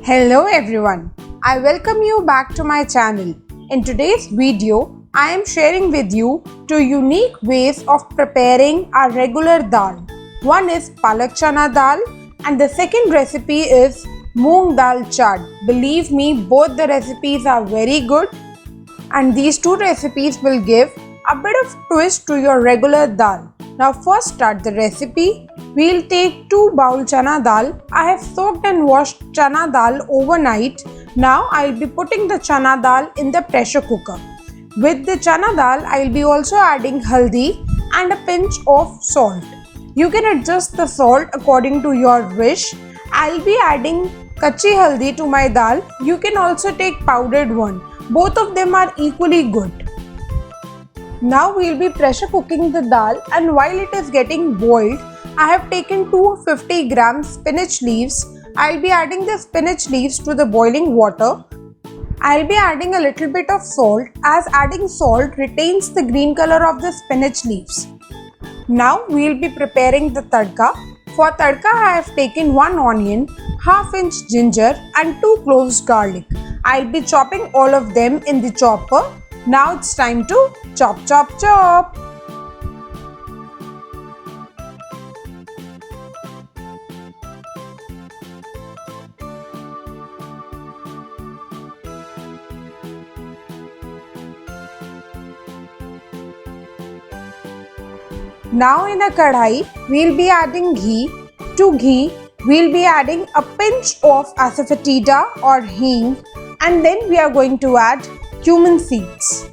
Hello everyone, I welcome you back to my channel. In today's video, I am sharing with you two unique ways of preparing our regular dal. One is Palak Chana Dal and the second recipe is Moong Dal Chaat. Believe me, both the recipes are very good and these two recipes will give a bit of twist to your regular dal. Now first start the recipe. We'll take 2 bowl chana dal. I have soaked and washed chana dal overnight. Now I'll be putting the chana dal in the pressure cooker. With the chana dal, I'll be also adding haldi and a pinch of salt. You can adjust the salt according to your wish. I'll be adding kachi haldi to my dal. You can also take powdered one. Both of them are equally good. Now we'll be pressure cooking the dal, and while it is getting boiled, I have taken 250 grams spinach leaves. I'll be adding the spinach leaves to the boiling water. I'll be adding a little bit of salt as adding salt retains the green color of the spinach leaves. Now we'll be preparing the tadka. For tadka I have taken 1 onion, half-inch ginger and 2 cloves garlic. I'll be chopping all of them in the chopper. Now it's time to chop. Now in a kadhai, we'll be adding ghee. To ghee, we'll be adding a pinch of asafoetida or hing, and then we are going to add cumin seeds.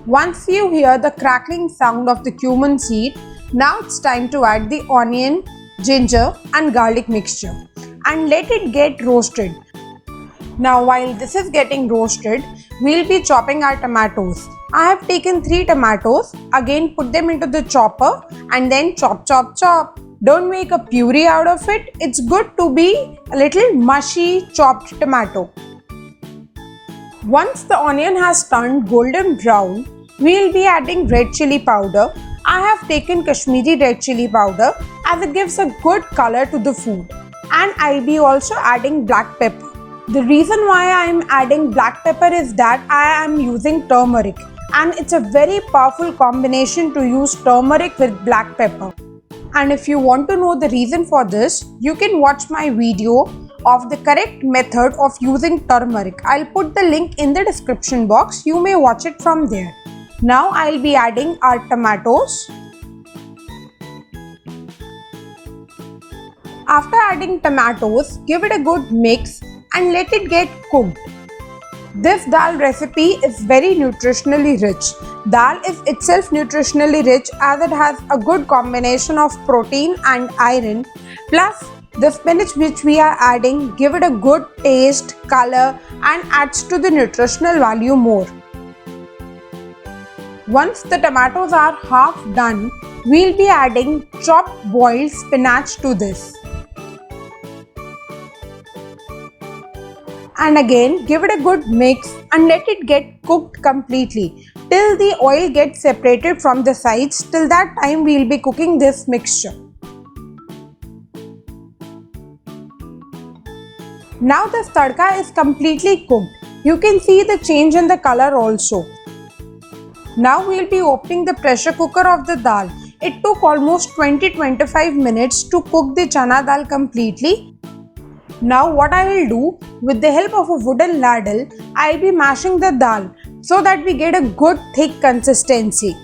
Once you hear the crackling sound of the cumin seed, now it's time to add the onion, ginger and garlic mixture and let it get roasted. Now while this is getting roasted, we'll be chopping our tomatoes. I have taken 3 tomatoes, again put them into the chopper and then chop. Don't make a puree out of it. It's good to be a little mushy chopped tomato. Once the onion has turned golden brown, we'll be adding red chili powder. I have taken Kashmiri red chili powder as it gives a good color to the food. And I'll be also adding black pepper. The reason why I am adding black pepper is that I am using turmeric, and it's a very powerful combination to use turmeric with black pepper. And if you want to know the reason for this, you can watch my video of the correct method of using turmeric. I'll put the link in the description box. You may watch it from there. Now I'll be adding our tomatoes. After adding tomatoes, give it a good mix and let it get cooked. This dal recipe is very nutritionally rich. Dal is itself nutritionally rich as it has a good combination of protein and iron. Plus the spinach which we are adding give it a good taste, color and adds to the nutritional value more. Once the tomatoes are half done, we'll be adding chopped boiled spinach to this. And again give it a good mix and let it get cooked completely till the oil gets separated from the sides. Till that time we'll be cooking this mixture. Now this tadka is completely cooked. You can see the change in the color also. Now we'll be opening the pressure cooker of the dal. It took almost 20-25 minutes to cook the chana dal completely. Now what I will do, with the help of a wooden ladle, I'll be mashing the dal so that we get a good thick consistency.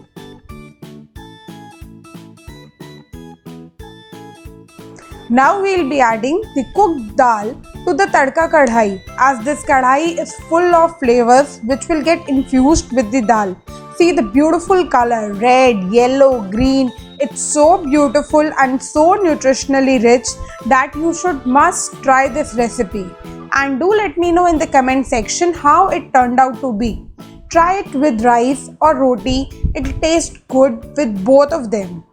Now we'll be adding the cooked dal to the tadka kadhai, as this kadhai is full of flavors which will get infused with the dal. See the beautiful color, red, yellow, green. It's so beautiful and so nutritionally rich that you must try this recipe. And do let me know in the comment section how it turned out to be. Try it with rice or roti. It tastes good with both of them.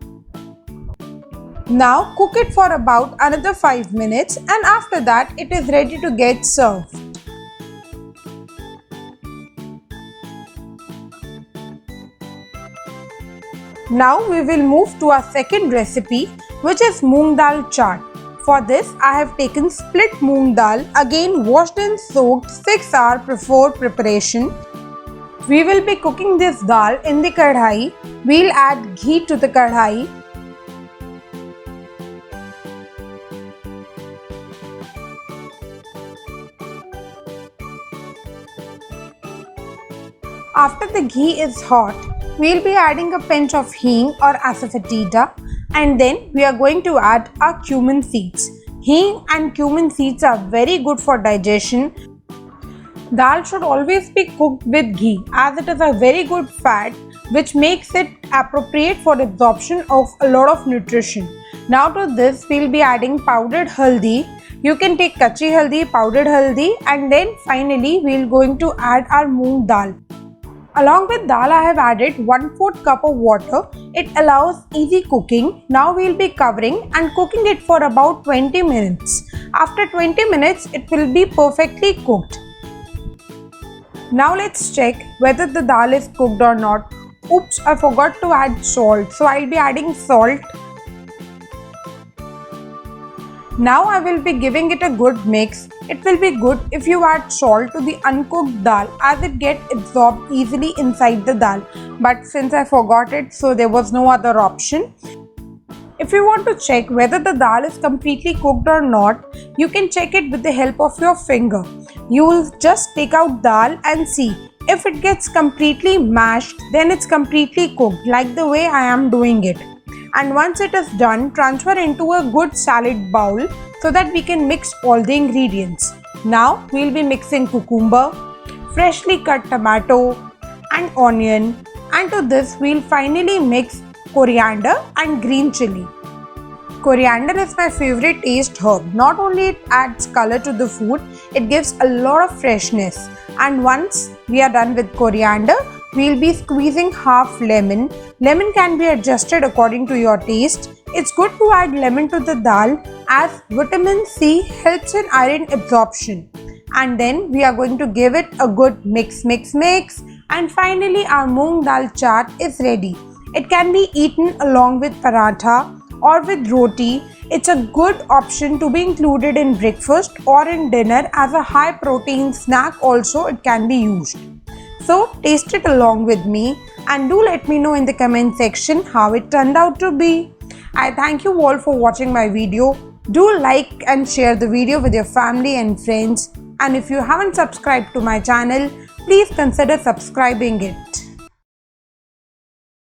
Now cook it for about another 5 minutes and after that it is ready to get served. Now we will move to our second recipe, which is Moong Dal Chaat. For this, I have taken split moong dal, again washed and soaked 6 hours before preparation. We will be cooking this dal in the kadhai. We'll add ghee to the kadhai. After the ghee is hot, we'll be adding a pinch of hing or asafoetida, and then we are going to add our cumin seeds. Hing and cumin seeds are very good for digestion. Dal should always be cooked with ghee as it is a very good fat which makes it appropriate for absorption of a lot of nutrition. Now to this we'll be adding powdered haldi. You can take kachi haldi, powdered haldi, and then finally we're going to add our moong dal. Along with dal, I have added 1/4 cup of water. It allows easy cooking. Now we'll be covering and cooking it for about 20 minutes. After 20 minutes, it will be perfectly cooked. Now let's check whether the dal is cooked or not. Oops, I forgot to add salt. So I'll be adding salt. Now I will be giving it a good mix. It will be good if you add salt to the uncooked dal as it gets absorbed easily inside the dal. But since I forgot it, so there was no other option. If you want to check whether the dal is completely cooked or not, you can check it with the help of your finger. You will just take out dal and see. If it gets completely mashed, then it's completely cooked like the way I am doing it. And once it is done, transfer into a good salad bowl so that we can mix all the ingredients. Now we'll be mixing cucumber, freshly cut tomato and onion, and to this we'll finally mix coriander and green chili. Coriander is my favorite taste herb. Not only it adds color to the food, it gives a lot of freshness. And once we are done with coriander, we'll be squeezing half lemon. Lemon can be adjusted according to your taste. It's good to add lemon to the dal as vitamin C helps in iron absorption. And then we are going to give it a good mix. And finally our moong dal chaat is ready. It can be eaten along with paratha or with roti. It's a good option to be included in breakfast or in dinner as a high protein snack also it can be used. So taste it along with me and do let me know in the comment section how it turned out to be. I thank you all for watching my video. Do like and share the video with your family and friends. And if you haven't subscribed to my channel, please consider subscribing it.